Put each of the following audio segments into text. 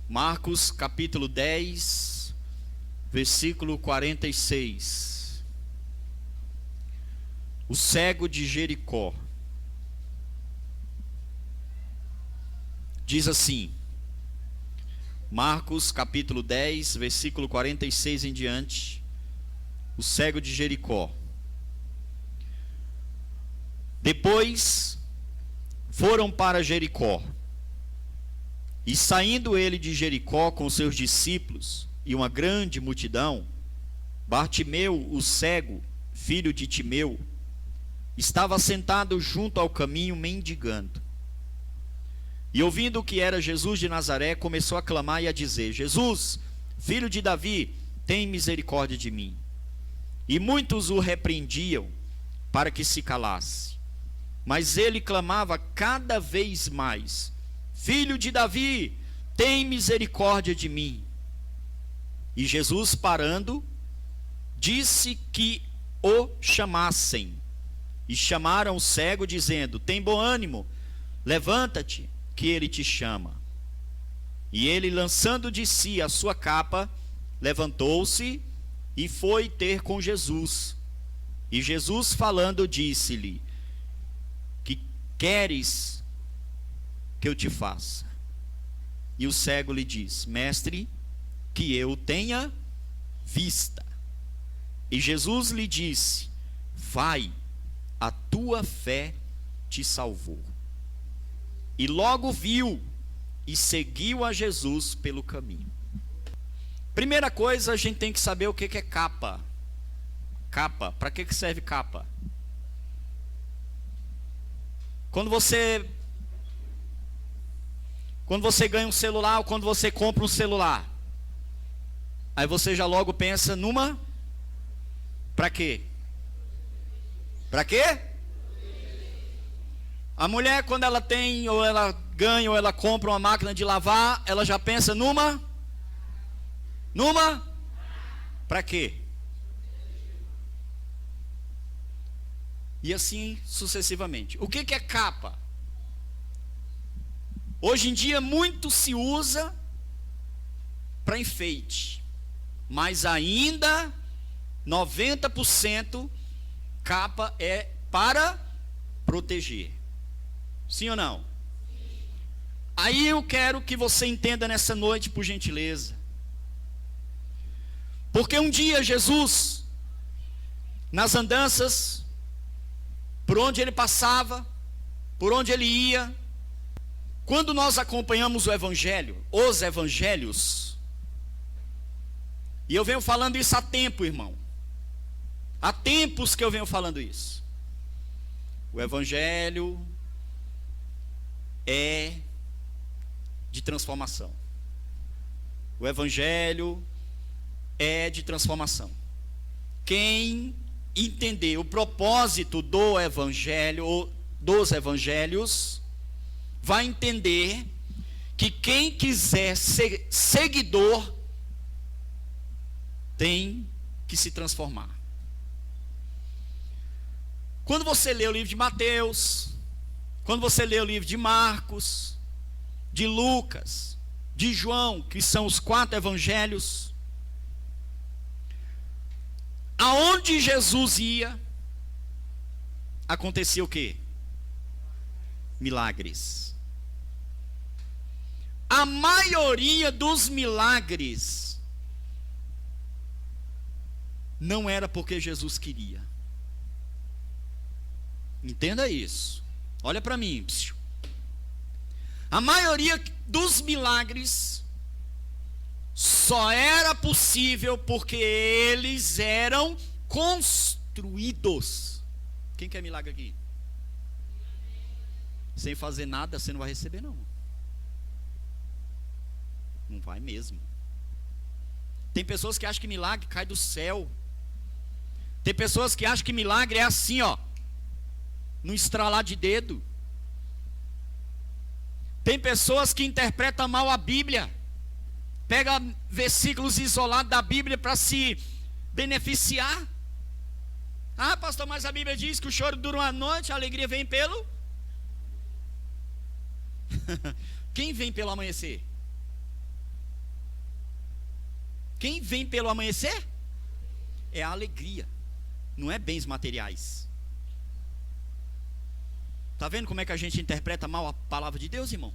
Marcos capítulo 10, versículo 46. O cego de Jericó. Diz assim, Marcos capítulo 10, versículo 46 em diante. O cego de Jericó. Depois foram para Jericó. E saindo ele de Jericó com seus discípulos e uma grande multidão, Bartimeu, o cego, filho de Timeu, estava sentado junto ao caminho mendigando. E ouvindo que era Jesus de Nazaré, começou a clamar e a dizer: Jesus, filho de Davi, tem misericórdia de mim. E muitos o repreendiam para que se calasse. Mas ele clamava cada vez mais: Filho de Davi, tem misericórdia de mim. E Jesus, parando, disse que o chamassem. E chamaram o cego, dizendo: Tem bom ânimo, levanta-te, que ele te chama. E ele, lançando de si a sua capa, levantou-se e foi ter com Jesus. E Jesus, falando, disse-lhe: Que queres que eu te faça? E o cego lhe diz: Mestre, que eu tenha vista. E Jesus lhe disse: Vai, a tua fé te salvou. E logo viu e seguiu a Jesus pelo caminho. Primeira coisa, a gente tem que saber o que é capa. Capa, para que serve capa? Quando você ganha um celular ou quando você compra um celular, aí você já logo pensa numa... Para quê? Para quê? A mulher, quando ela tem, ou ela ganha, ou ela compra uma máquina de lavar, ela já pensa numa? Para quê? E assim sucessivamente. O que é capa? Hoje em dia muito se usa para enfeite, mas ainda 90% capa é para proteger. Sim ou não? Sim. Aí eu quero que você entenda nessa noite, por gentileza. Porque um dia Jesus, nas andanças, por onde ele passava, por onde ele ia, quando nós acompanhamos o Evangelho, os Evangelhos, e eu venho falando isso há tempo, irmão. Há tempos que eu venho falando isso. O Evangelho é de transformação. O Evangelho é de transformação. Quem entender o propósito do Evangelho, ou dos Evangelhos, vai entender que quem quiser ser seguidor tem que se transformar. Quando você lê o livro de Mateus, quando você lê o livro de Marcos, de Lucas, de João, que são os 4 evangelhos, aonde Jesus ia, acontecia o quê? Milagres. A maioria dos milagres não era porque Jesus queria. Entenda isso. Olha para mim. A maioria dos milagres só era possível porque eles eram construídos. Quem quer milagre aqui? Sem fazer nada você não vai receber, não. Não vai mesmo. Tem pessoas que acham que milagre cai do céu. Tem pessoas que acham que milagre é assim, ó, no estralar de dedo. Tem pessoas que interpretam mal a Bíblia. Pega versículos isolados da Bíblia para se beneficiar. Ah, pastor, mas a Bíblia diz que o choro dura uma noite, a alegria vem pelo... Quem vem pelo amanhecer? Quem vem pelo amanhecer? É a alegria, não é bens materiais. Está vendo como é que a gente interpreta mal a palavra de Deus, irmão?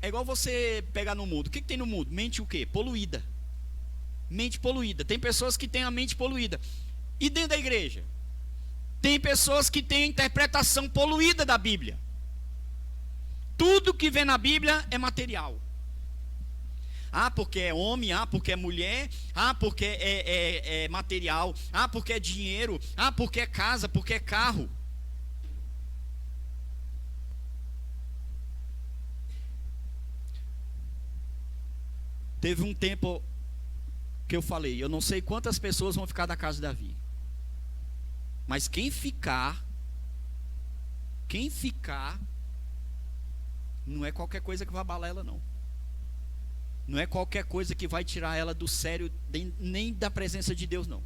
É igual você pegar no mundo. O que tem no mundo? Mente o quê? Poluída. Mente poluída. Tem pessoas que têm a mente poluída. E dentro da igreja? Tem pessoas que têm a interpretação poluída da Bíblia. Tudo que vem na Bíblia é material. Ah, porque é homem, ah, porque é mulher, ah, porque é material, ah, porque é dinheiro, ah, porque é casa, porque é carro. Teve um tempo que eu falei, eu não sei quantas pessoas vão ficar da casa de Davi. Mas quem ficar, não é qualquer coisa que vai abalar ela, não. Não é qualquer coisa que vai tirar ela do sério, nem da presença de Deus, não.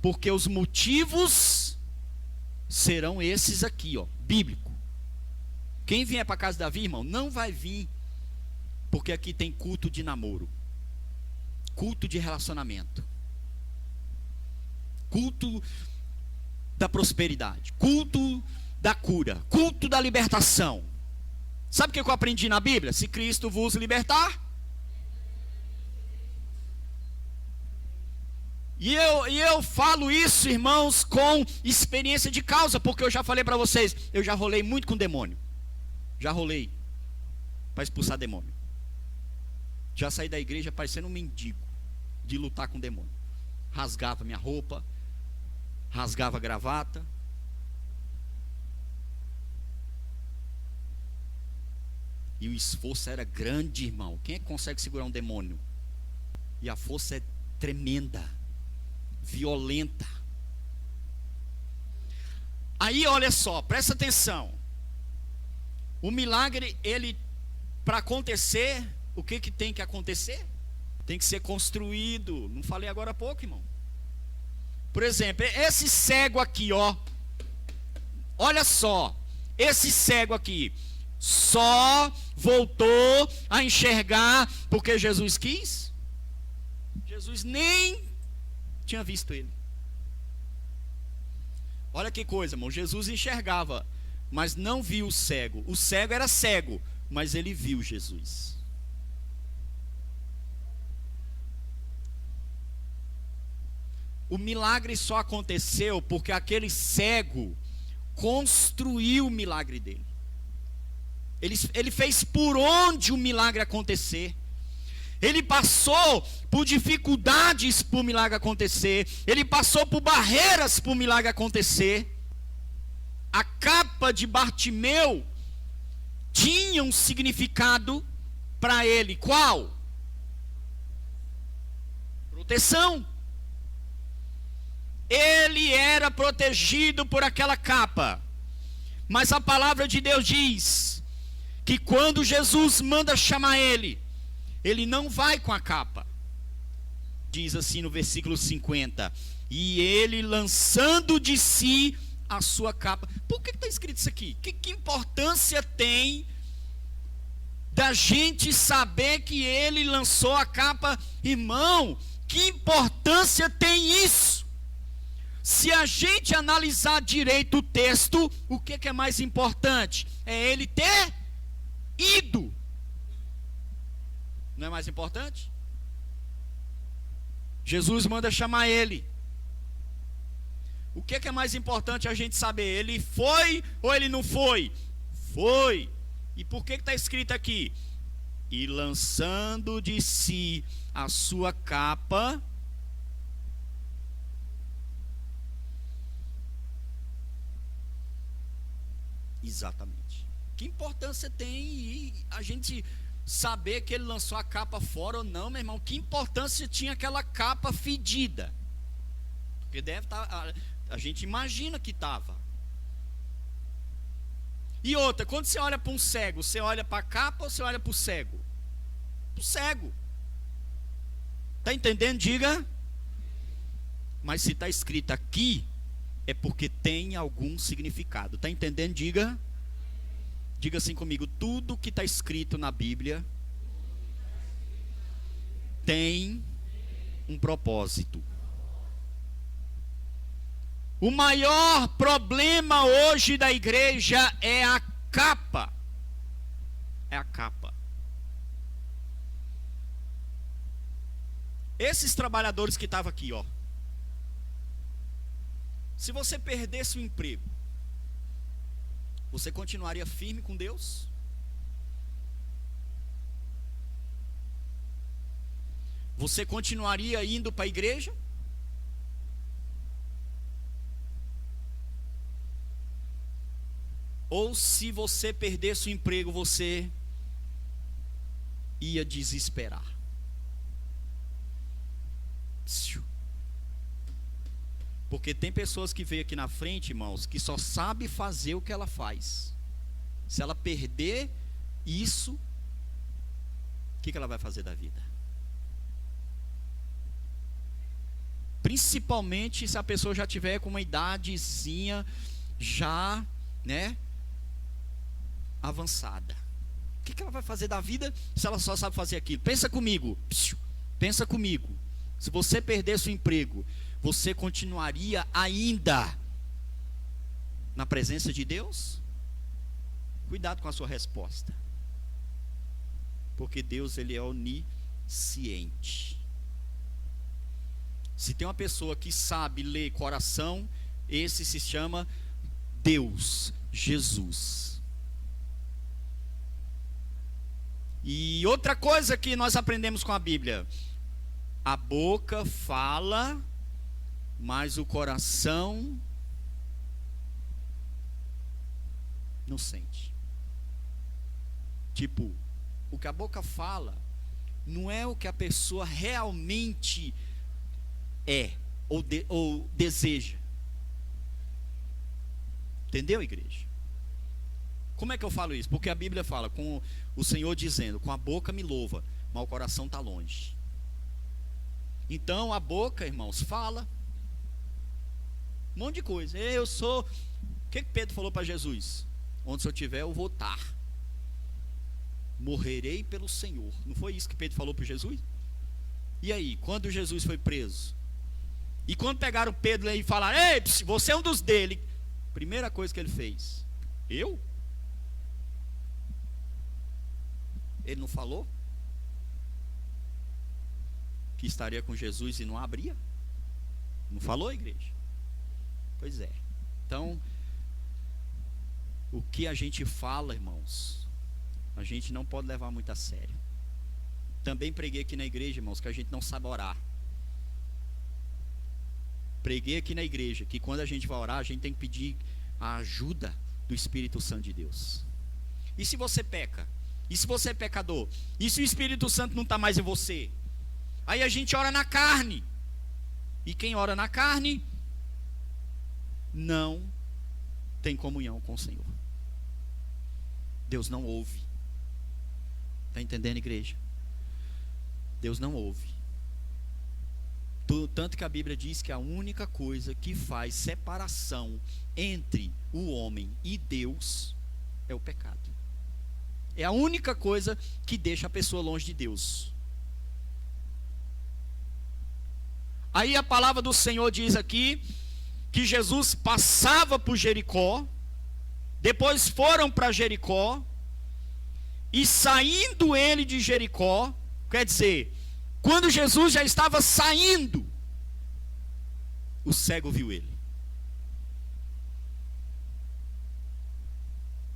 Porque os motivos serão esses aqui, ó, bíblico. Quem vier para a casa de Davi, irmão, não vai vir, porque aqui tem culto de namoro, culto de relacionamento, culto da prosperidade, culto da cura, culto da libertação. Sabe o que eu aprendi na Bíblia? Se Cristo vos libertar. E eu falo isso, irmãos, com experiência de causa, porque eu já falei para vocês, eu já rolei muito com demônio. Já rolei para expulsar demônio. Já saí da igreja parecendo um mendigo de lutar com demônio. Rasgava minha roupa, rasgava a gravata. E o esforço era grande, irmão. Quem é que consegue segurar um demônio? E a força é tremenda, violenta. Aí olha só, presta atenção. O milagre, ele, para acontecer, o que tem que acontecer? Tem que ser construído. Não falei agora há pouco, irmão? Por exemplo, esse cego aqui, ó. Olha só, esse cego aqui só voltou a enxergar porque Jesus quis? Jesus nem tinha visto ele. Olha que coisa, irmão. Jesus enxergava, mas não viu o cego. O cego era cego, mas ele viu Jesus. O milagre só aconteceu porque aquele cego construiu o milagre dele. Ele fez por onde o milagre acontecer. Ele passou por dificuldades para o milagre acontecer. Ele passou por barreiras para o milagre acontecer. A capa de Bartimeu tinha um significado para ele. Qual? Proteção. Ele era protegido por aquela capa. Mas a palavra de Deus diz que quando Jesus manda chamar ele, ele não vai com a capa. Diz assim no versículo 50: e ele lançando de si a sua capa. Por que está escrito isso aqui? Que importância tem da gente saber que ele lançou a capa? Irmão, que importância tem isso? Se a gente analisar direito o texto, o que é mais importante? É ele ter ido. Não é mais importante? Jesus manda chamar ele. O que é mais importante a gente saber? Ele foi ou ele não foi? Foi. E por que está escrito aqui? E lançando de si a sua capa. Exatamente. Que importância tem a gente saber que ele lançou a capa fora ou não, meu irmão? Que importância tinha aquela capa fedida? Porque deve estar, a gente imagina que estava. E outra, quando você olha para um cego, você olha para a capa ou você olha para o cego? Para o cego. Está entendendo? Diga. Mas se está escrito aqui, é porque tem algum significado. Está entendendo? Diga. Diga assim comigo: tudo que está escrito na Bíblia tem um propósito. O maior problema hoje da igreja é a capa. É a capa. Esses trabalhadores que estavam aqui, ó. Se você perdesse o emprego, você continuaria firme com Deus? Você continuaria indo para a igreja? Ou se você perdesse o emprego, você ia desesperar? Porque tem pessoas que veem aqui na frente, irmãos, que só sabe fazer o que ela faz. Se ela perder isso, o que ela vai fazer da vida? Principalmente se a pessoa já tiver com uma idadezinha já, né, avançada. O que ela vai fazer da vida se ela só sabe fazer aquilo? Pensa comigo. Pensa comigo. Se você perdesse o emprego, você continuaria ainda na presença de Deus? Cuidado com a sua resposta. Porque Deus, ele é onisciente. Se tem uma pessoa que sabe ler coração, esse se chama Deus, Jesus. E outra coisa que nós aprendemos com a Bíblia: a boca fala, mas o coração não sente. Tipo, o que a boca fala não é o que a pessoa realmente é ou deseja. Entendeu, igreja? Como é que eu falo isso? Porque a Bíblia fala, com o Senhor dizendo, com a boca me louva, mas o coração está longe. Então a boca, irmãos, fala um monte de coisa. Eu sou. O que Pedro falou para Jesus? Onde eu estiver, eu vou estar. Morrerei pelo Senhor. Não foi isso que Pedro falou para Jesus? E aí, quando Jesus foi preso? E quando pegaram Pedro e falaram: ei, você é um dos dele. Primeira coisa que ele fez: eu? Ele não falou que estaria com Jesus e não abria? Não falou, igreja? Pois é. Então, o que a gente fala, irmãos, a gente não pode levar muito a sério. Também preguei aqui na igreja, irmãos, que a gente não sabe orar. Preguei aqui na igreja que quando a gente vai orar, a gente tem que pedir a ajuda do Espírito Santo de Deus. E se você peca? E se você é pecador? E se o Espírito Santo não está mais em você? Aí a gente ora na carne. E quem ora na carne não tem comunhão com o Senhor. Deus não ouve. Está entendendo, igreja? Deus não ouve. Tanto que a Bíblia diz que a única coisa que faz separação entre o homem e Deus é o pecado. É a única coisa que deixa a pessoa longe de Deus. Aí a palavra do Senhor diz aqui que Jesus passava por Jericó, depois foram para Jericó, e saindo ele de Jericó, quer dizer, quando Jesus já estava saindo, o cego viu ele.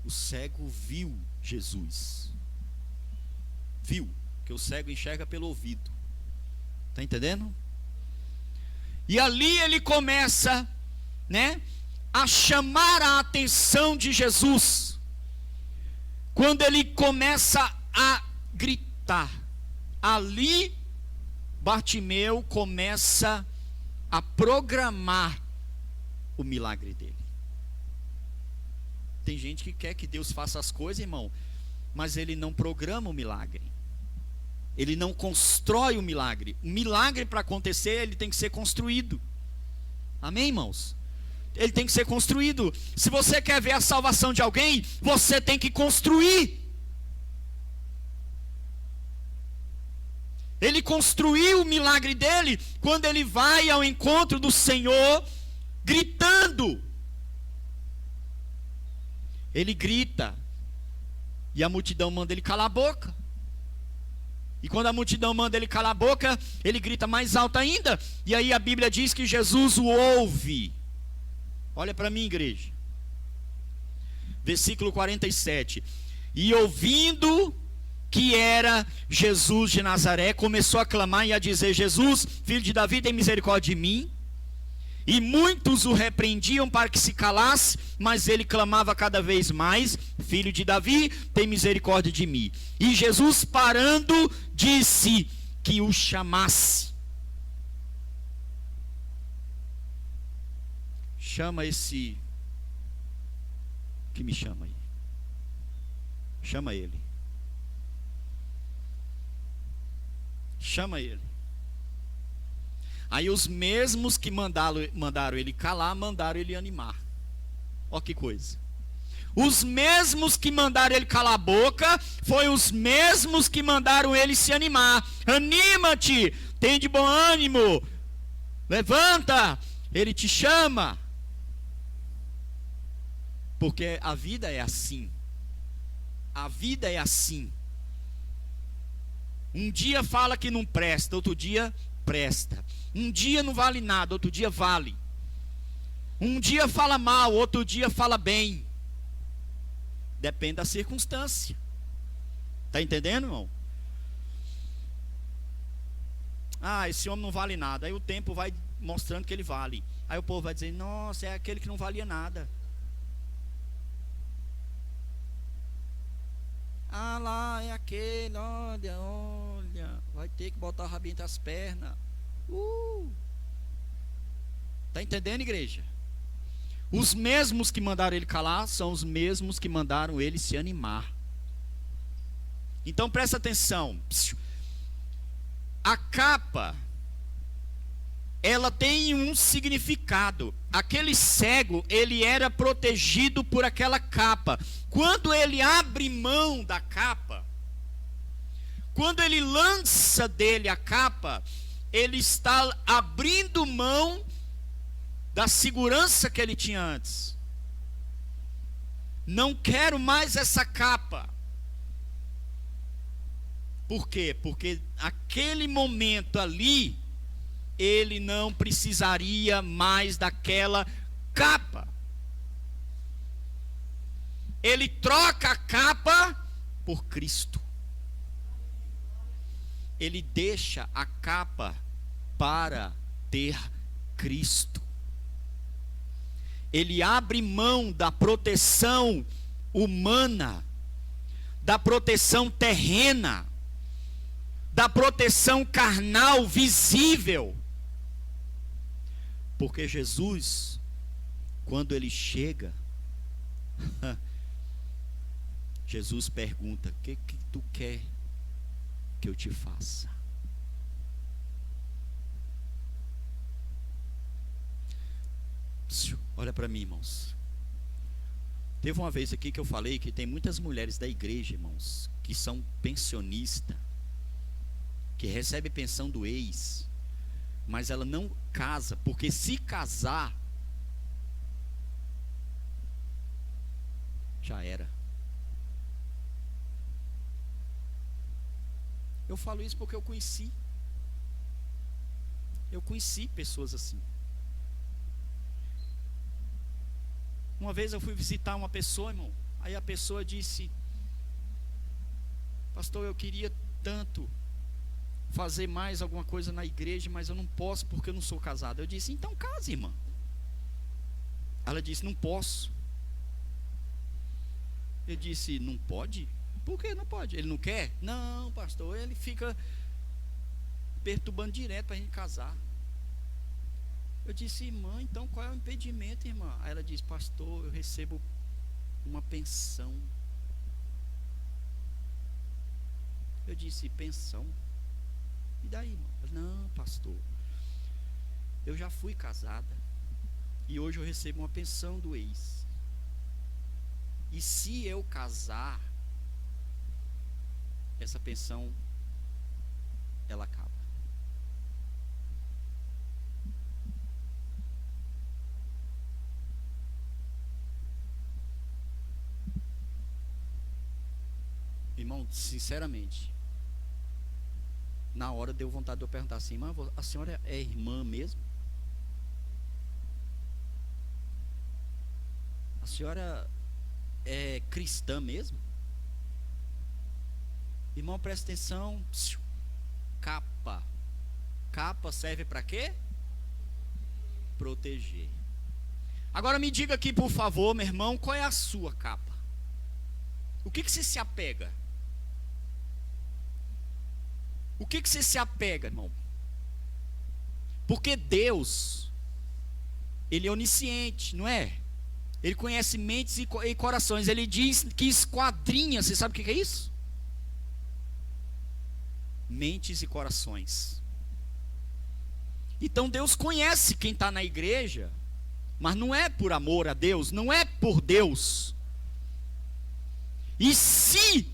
O cego viu Jesus. Viu, que o cego enxerga pelo ouvido. Está entendendo? E ali ele começa, né, a chamar a atenção de Jesus. Quando ele começa a gritar, ali Bartimeu começa a programar o milagre dele. Tem gente que quer que Deus faça as coisas, irmão, mas ele não programa o milagre. Ele não constrói o milagre. O milagre, para acontecer, ele tem que ser construído. Amém, irmãos? Ele tem que ser construído. Se você quer ver a salvação de alguém, você tem que construir. Ele construiu o milagre dele quando ele vai ao encontro do Senhor gritando. Ele grita e a multidão manda ele calar a boca. E quando a multidão manda ele calar a boca, ele grita mais alto ainda. E aí a Bíblia diz que Jesus o ouve. Olha para mim, igreja. Versículo 47. E ouvindo que era Jesus de Nazaré, começou a clamar e a dizer: Jesus, filho de Davi, tem misericórdia de mim. E muitos o repreendiam para que se calasse, mas ele clamava cada vez mais: Filho de Davi, tem misericórdia de mim. E Jesus, parando, disse que o chamasse. Chama esse que me chama aí. Chama ele. Chama ele. Aí os mesmos que mandaram ele calar, mandaram ele animar. Olha que coisa. Os mesmos que mandaram ele calar a boca, foi os mesmos que mandaram ele se animar. Anima-te, tem de bom ânimo, levanta, ele te chama. Porque a vida é assim. A vida é assim. Um dia fala que não presta, outro dia presta. Um dia não vale nada, outro dia vale. Um dia fala mal, outro dia fala bem. Depende da circunstância. Está entendendo, irmão? Ah, esse homem não vale nada. Aí o tempo vai mostrando que ele vale. Aí o povo vai dizer: nossa, é aquele que não valia nada. Ah lá, é aquele, olha, vai ter que botar o rabinho entre as pernas. Tá entendendo, igreja? Os mesmos que mandaram ele calar são os mesmos que mandaram ele se animar. Então presta atenção. A capa, ela tem um significado. Aquele cego, ele era protegido por aquela capa. Quando ele abre mão da capa, quando ele lança dele a capa, ele está abrindo mão da segurança que ele tinha antes. Não quero mais essa capa. Por quê? Porque aquele momento ali, ele não precisaria mais daquela capa. Ele troca a capa por Cristo. Ele deixa a capa para ter Cristo. Ele abre mão da proteção humana, da proteção terrena, da proteção carnal visível. Porque Jesus, quando ele chega, Jesus pergunta: o que tu quer que eu te faça? Olha para mim, irmãos. Teve uma vez aqui que eu falei que tem muitas mulheres da igreja, irmãos, que são pensionistas, que recebe pensão do ex, mas ela não casa, porque se casar, já era. Eu falo isso porque eu conheci pessoas assim. Uma vez eu fui visitar uma pessoa, irmão, aí a pessoa disse: pastor, eu queria tanto fazer mais alguma coisa na igreja, mas eu não posso porque eu não sou casado. Eu disse: então case, irmã. Ela disse: não posso. Eu disse: não pode? Por que não pode? Ele não quer? Não, pastor, ele fica perturbando direto para a gente casar. Eu disse: irmã, então qual é o impedimento, irmã? Aí ela disse: pastor, eu recebo uma pensão. Eu disse: pensão? E daí, irmão? Não, pastor, eu já fui casada e hoje eu recebo uma pensão do ex. E se eu casar, essa pensão ela acaba. Irmão, sinceramente, na hora deu vontade de eu perguntar assim: irmã, a senhora é irmã mesmo? A senhora é cristã mesmo? Irmão, presta atenção. Capa. Capa serve para quê? Proteger. Agora me diga aqui, por favor, meu irmão, qual é a sua capa? O que você se apega? O que você se apega, irmão? Porque Deus, Ele é onisciente, não é? Ele conhece mentes e corações. Ele diz que esquadrinha. Você sabe o que é isso? Mentes e corações. Então Deus conhece quem está na igreja, mas não é por amor a Deus, não é por Deus. E se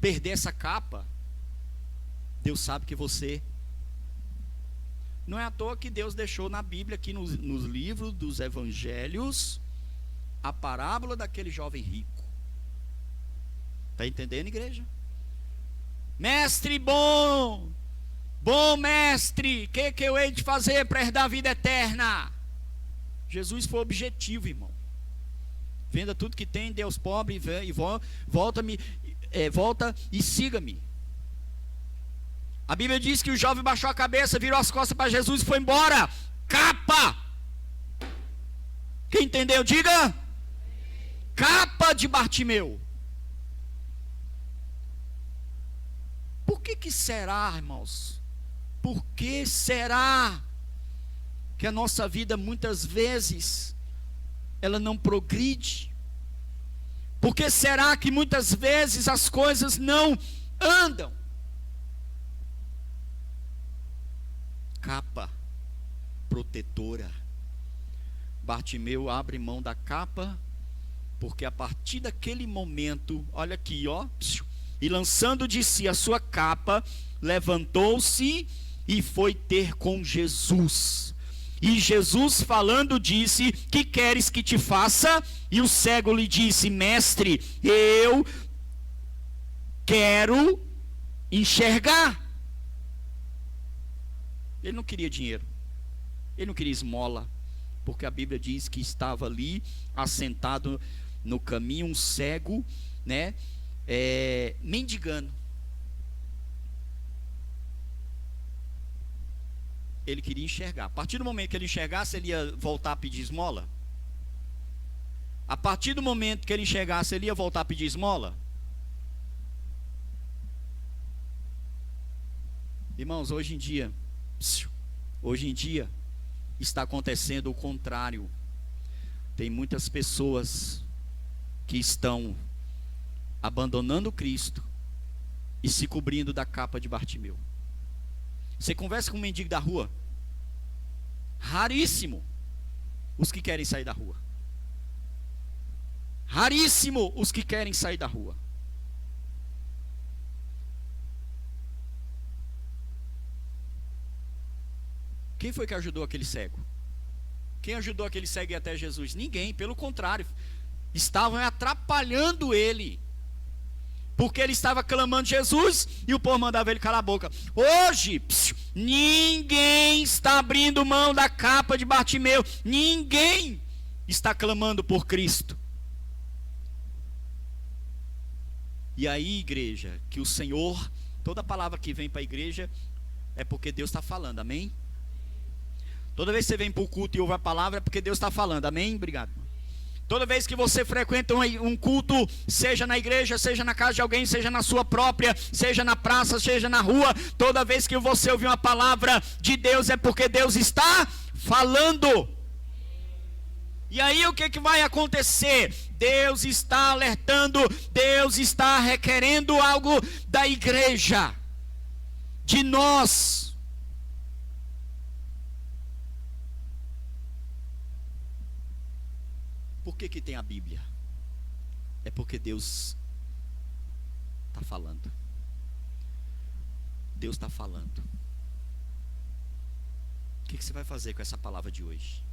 perder essa capa, Deus sabe que você... Não é à toa que Deus deixou na Bíblia, aqui nos livros dos evangelhos, a parábola daquele jovem rico. Está entendendo, igreja? Mestre bom mestre, o que eu hei de fazer para herdar a vida eterna? Jesus foi objetivo, irmão. Venda tudo que tem, dê aos pobres e volta e siga-me. A Bíblia diz que o jovem baixou a cabeça, virou as costas para Jesus e foi embora. Capa! Quem entendeu, diga. Capa de Bartimeu. Por que será, irmãos? Por que será que a nossa vida muitas vezes ela não progride? Por que será que muitas vezes as coisas não andam? Capa protetora. Bartimeu abre mão da capa, porque a partir daquele momento, olha aqui, ó, e lançando de si a sua capa, levantou-se e foi ter com Jesus. E Jesus falando disse: que queres que te faça? E o cego lhe disse: mestre, eu quero enxergar. Ele não queria dinheiro, ele não queria esmola, porque a Bíblia diz que estava ali assentado no caminho um cego, né, mendigando. Ele queria enxergar. A partir do momento que ele enxergasse, ele ia voltar a pedir esmola? A partir do momento que ele enxergasse, ele ia voltar a pedir esmola? Irmãos, hoje em dia está acontecendo o contrário. Tem muitas pessoas que estão abandonando Cristo e se cobrindo da capa de Bartimeu. Você conversa com um mendigo da rua, raríssimo os que querem sair da rua. Raríssimo os que querem sair da rua. Quem foi que ajudou aquele cego? Quem ajudou aquele cego a ir até Jesus? Ninguém, pelo contrário, estavam atrapalhando ele, porque ele estava clamando Jesus e o povo mandava ele calar a boca. Hoje, ninguém está abrindo mão da capa de Bartimeu, ninguém está clamando por Cristo. E aí, igreja, que o Senhor, toda palavra que vem para a igreja é porque Deus está falando, amém? Toda vez que você vem para o culto e ouve a palavra é porque Deus está falando, amém? Obrigado. Toda vez que você frequenta um culto, seja na igreja, seja na casa de alguém, seja na sua própria, seja na praça, seja na rua, toda vez que você ouvir uma palavra de Deus é porque Deus está falando. E aí o que vai acontecer? Deus está alertando, Deus está requerendo algo da igreja, de nós. Por que tem a Bíblia? É porque Deus está falando. Deus está falando. O que você vai fazer com essa palavra de hoje?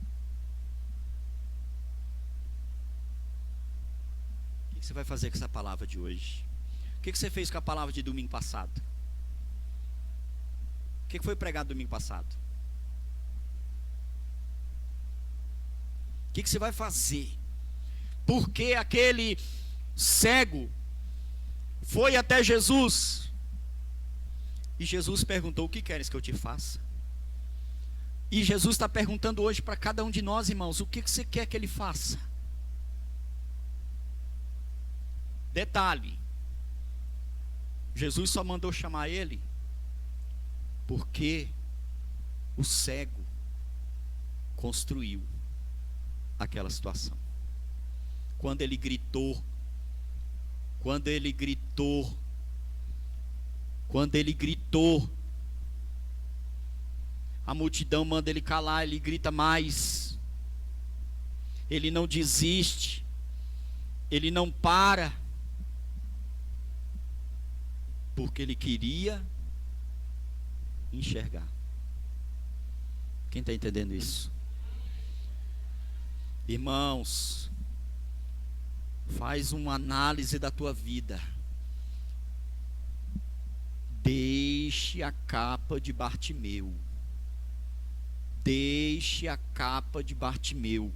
O que você vai fazer com essa palavra de hoje? O que você fez com a palavra de domingo passado? O que foi pregado domingo passado? O que você vai fazer? Porque aquele cego foi até Jesus e Jesus perguntou: o que queres que eu te faça? E Jesus está perguntando hoje para cada um de nós, irmãos, o que você quer que ele faça? Detalhe, Jesus só mandou chamar ele porque o cego construiu aquela situação. Quando ele gritou, a multidão manda ele calar, ele grita mais. Ele não desiste, ele não para, porque ele queria enxergar. Quem está entendendo isso? Irmãos, faz uma análise da tua vida. Deixe a capa de Bartimeu. Deixe a capa de Bartimeu.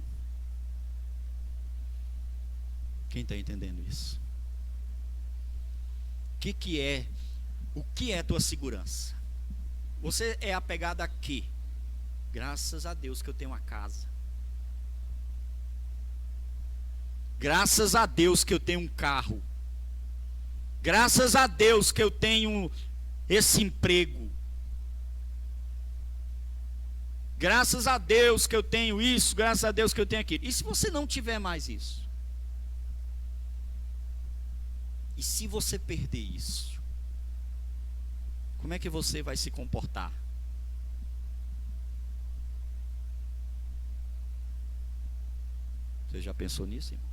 Quem está entendendo isso? O que é tua segurança? Você é apegado a quê? Graças a Deus que eu tenho uma casa. Graças a Deus que eu tenho um carro. Graças a Deus que eu tenho esse emprego. Graças a Deus que eu tenho isso, graças a Deus que eu tenho aquilo. E se você não tiver mais isso? E se você perder isso? Como é que você vai se comportar? Você já pensou nisso, irmão?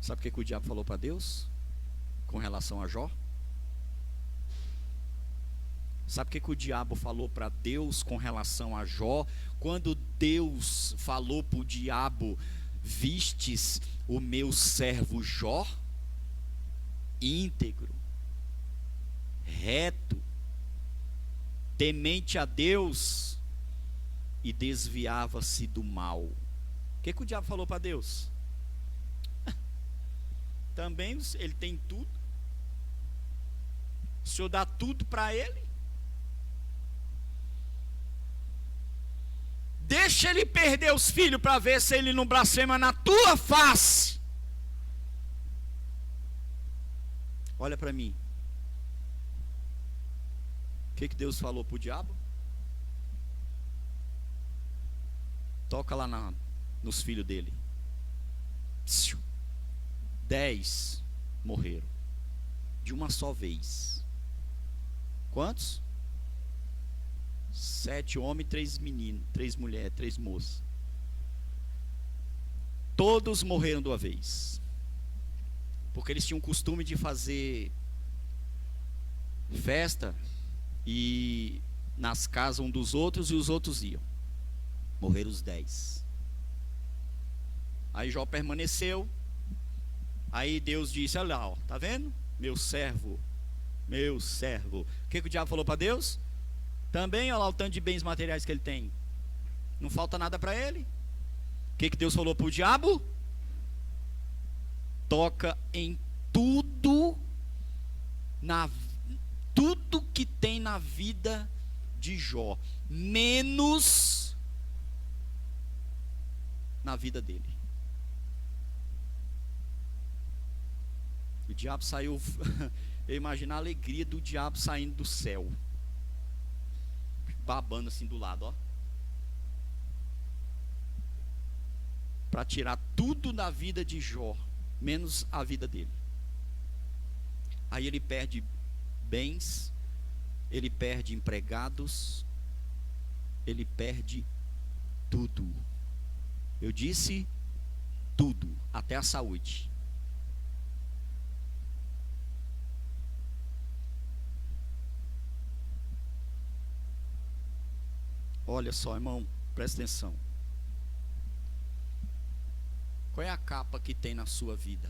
Sabe o que o diabo falou para Deus com relação a Jó? Sabe o que o diabo falou para Deus com relação a Jó? Quando Deus falou para o diabo: vistes o meu servo Jó, íntegro, reto, temente a Deus e desviava-se do mal. O que o diabo falou para Deus? Também ele tem tudo. O Senhor dá tudo para ele. Deixa ele perder os filhos para ver se ele não blasfema na tua face. Olha para mim. O que Deus falou para o diabo? Toca lá nos filhos dele. 10 morreram de uma só vez. Quantos? 7 homens, 3 meninos, 3 mulheres, 3 moças. Todos morreram de uma vez. Porque eles tinham o costume de fazer festa e nas casas um dos outros, e os outros iam. Morreram os 10. Aí Jó permaneceu. Aí Deus disse: olha lá, ó, tá vendo? Meu servo. O que o diabo falou para Deus? Também, olha lá o tanto de bens materiais que ele tem. Não falta nada para ele. O que Deus falou para o diabo? Toca em tudo, tudo que tem na vida de Jó, menos na vida dele. O diabo saiu. Eu imagino a alegria do diabo saindo do céu, babando assim do lado, ó, para tirar tudo da vida de Jó, menos a vida dele. Aí ele perde bens, ele perde empregados, ele perde tudo. Eu disse tudo, até a saúde. Olha só, irmão, presta atenção. Qual é a capa que tem na sua vida?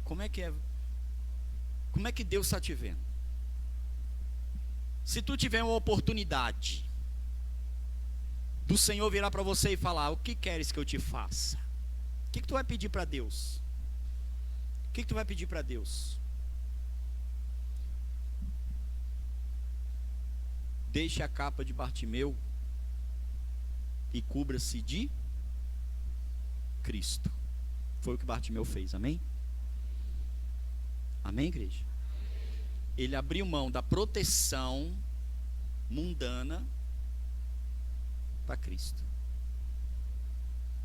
Como é que Deus está te vendo? Se tu tiver uma oportunidade do Senhor virar para você e falar: o que queres que eu te faça? O que tu vai pedir para Deus? O que tu vai pedir para Deus? Deixe a capa de Bartimeu e cubra-se de Cristo. Foi o que Bartimeu fez, amém? Amém, igreja? Ele abriu mão da proteção mundana para Cristo.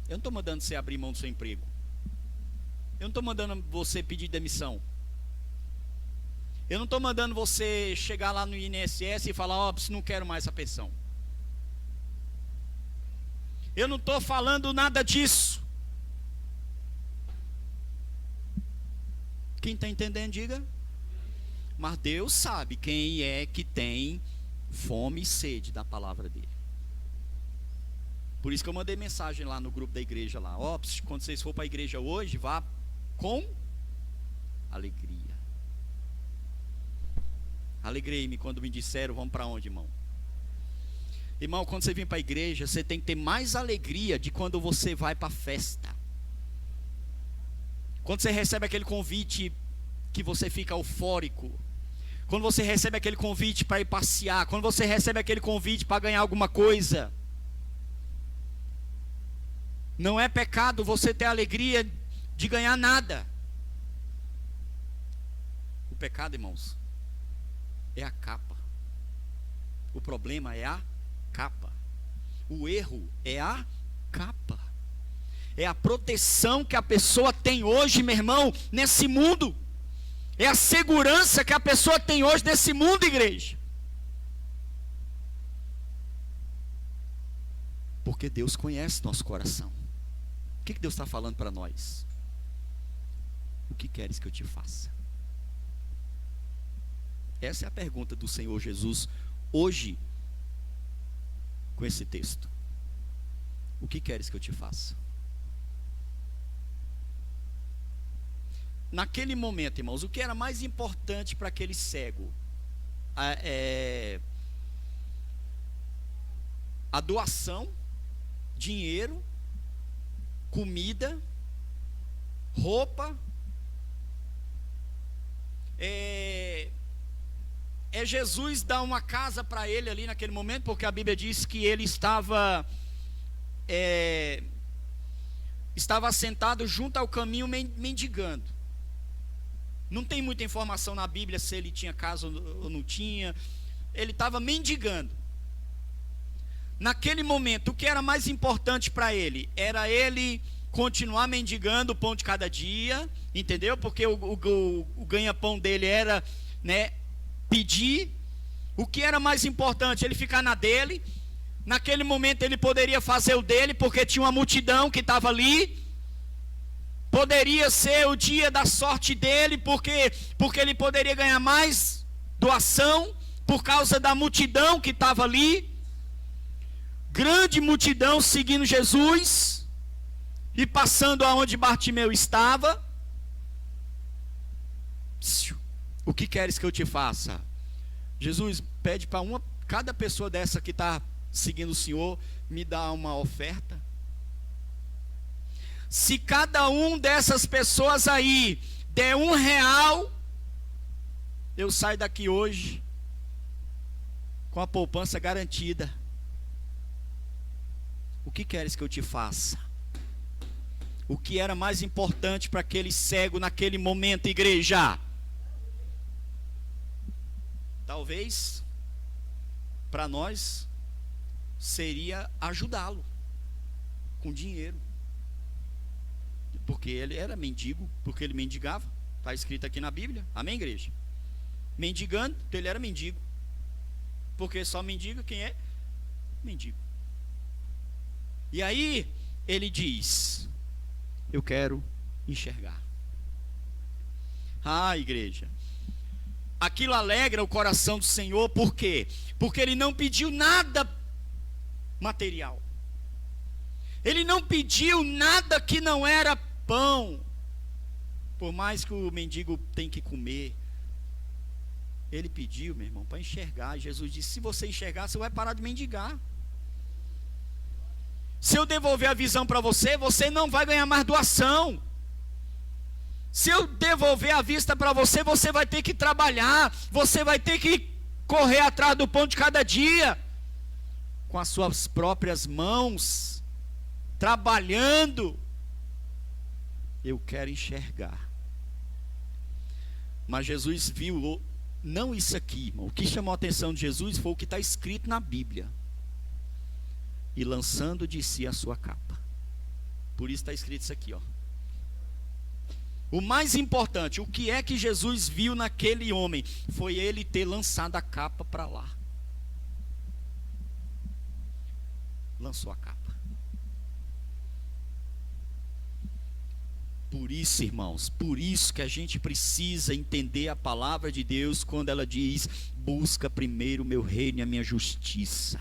Eu não estou mandando você abrir mão do seu emprego. Eu não estou mandando você pedir demissão. Eu não estou mandando você chegar lá no INSS e falar: ó, não quero mais essa pensão. Eu não estou falando nada disso. Quem está entendendo, diga. Mas Deus sabe quem é que tem fome e sede da palavra dele. Por isso que eu mandei mensagem lá no grupo da igreja lá: ó, quando vocês for para a igreja hoje, vá com alegria. Alegrei-me quando me disseram: vamos para onde, irmão? Irmão, quando você vem para a igreja, você tem que ter mais alegria de quando você vai para a festa. Quando você recebe aquele convite que você fica eufórico. Quando você recebe aquele convite para ir passear. Quando você recebe aquele convite para ganhar alguma coisa. Não é pecado você ter alegria de ganhar nada. O pecado, irmãos, é a capa. O problema é a capa. O erro é a capa. É a proteção que a pessoa tem hoje, meu irmão, nesse mundo. É a segurança que a pessoa tem hoje nesse mundo, igreja. Porque Deus conhece nosso coração. O que Deus está falando para nós? O que queres que eu te faça? Essa é a pergunta do Senhor Jesus hoje, com esse texto. O que queres que eu te faça? Naquele momento, irmãos, o que era mais importante para aquele cego? A doação, dinheiro, comida, roupa. É Jesus dar uma casa para ele ali naquele momento, porque a Bíblia diz que ele estava assentado junto ao caminho mendigando. Não tem muita informação na Bíblia se ele tinha casa ou não tinha. Ele estava mendigando. Naquele momento, o que era mais importante para ele? Era ele continuar mendigando o pão de cada dia, entendeu? Porque o ganha-pão dele era, pedir. O que era mais importante? Ele ficar na dele. Naquele momento ele poderia fazer o dele, porque tinha uma multidão que estava ali. Poderia ser o dia da sorte dele, porque ele poderia ganhar mais doação, por causa da multidão que estava ali. Grande multidão seguindo Jesus, e passando aonde Bartimeu estava. O que queres que eu te faça? Jesus pede para cada pessoa dessa que está seguindo o Senhor, me dá uma oferta. Se cada um dessas pessoas aí der R$1, eu saio daqui hoje com a poupança garantida. O que queres que eu te faça? O que era mais importante para aquele cego naquele momento, igreja? Talvez para nós seria ajudá-lo com dinheiro, porque ele era mendigo, porque ele mendigava. Está escrito aqui na Bíblia, amém, igreja? Mendigando, então ele era mendigo, porque só mendiga quem é mendigo. E aí ele diz: eu quero enxergar. Igreja, aquilo alegra o coração do Senhor. Por quê? Porque ele não pediu nada material. Ele não pediu nada que não era pão. Por mais que o mendigo tenha que comer. Ele pediu, meu irmão, para enxergar. Jesus disse, se você enxergar, você vai parar de mendigar. Se eu devolver a visão para você, você não vai ganhar mais doação. Se eu devolver a vista para você, você vai ter que trabalhar. Você vai ter que correr atrás do pão de cada dia. Com as suas próprias mãos. Trabalhando. Eu quero enxergar. Mas Jesus viu, não isso aqui, irmão. O que chamou a atenção de Jesus foi o que está escrito na Bíblia. E lançando de si a sua capa. Por isso está escrito isso aqui, ó. O mais importante, o que é que Jesus viu naquele homem? Foi ele ter lançado a capa para lá. Lançou a capa. Por isso, irmãos, por isso que a gente precisa entender a palavra de Deus quando ela diz: busca primeiro o meu reino e a minha justiça.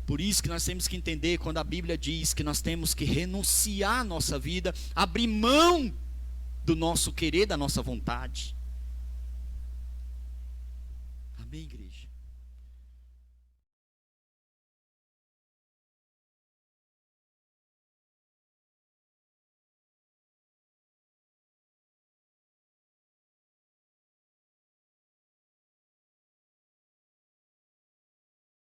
Por isso que nós temos que entender quando a Bíblia diz que nós temos que renunciar à nossa vida, abrir mão do nosso querer, da nossa vontade. Amém, igreja?